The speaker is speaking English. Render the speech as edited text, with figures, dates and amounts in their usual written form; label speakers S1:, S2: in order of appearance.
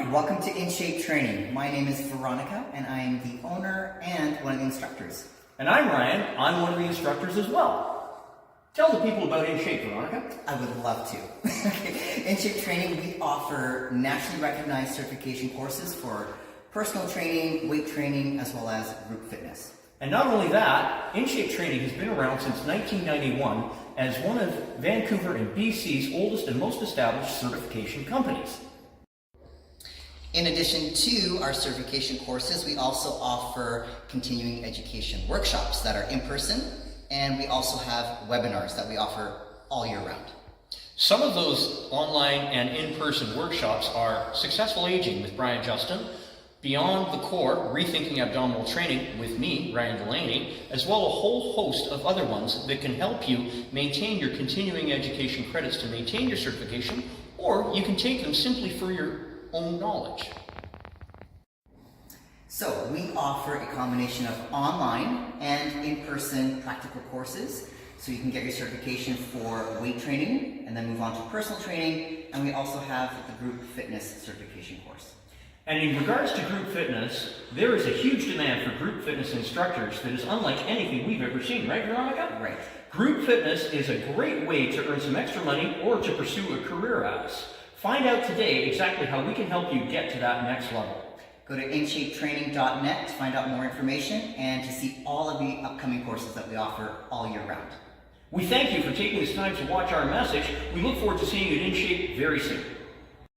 S1: Hi, welcome to INSHAPE Training. My name is Veronica, and I am the owner and one of the instructors.
S2: And I'm Ryan. I'm one of the instructors as well. Tell the people about INSHAPE, Veronica.
S1: I would love to. INSHAPE Training, we offer nationally recognized certification courses for personal training, weight training, as well as group fitness.
S2: And not only that, INSHAPE Training has been around since 1991 as one of Vancouver and BC's oldest and most established certification companies.
S1: In addition to our certification courses, we also offer continuing education workshops that are in person, and we also have webinars that we offer all year round.
S2: Some of those online and in-person workshops are Successful Aging with Brian Justin, Beyond the Core, Rethinking Abdominal Training with me, Ryan Delaney, as well as a whole host of other ones that can help you maintain your continuing education credits to maintain your certification, or you can take them simply for your own knowledge.
S1: So we offer a combination of online and in-person practical courses. So you can get your certification for weight training and then move on to personal training. And we also have the group fitness certification course.
S2: And in regards to group fitness, there is a huge demand for group fitness instructors that is unlike anything we've ever seen, right, Veronica?
S1: Right.
S2: Group fitness is a great way to earn some extra money or to pursue a career at us. Find out today exactly how we can help you get to that next level.
S1: Go to INSHAPEtraining.net to find out more information and to see all of the upcoming courses that we offer all year round.
S2: We thank you for taking this time to watch our message. We look forward to seeing you at INSHAPE very soon.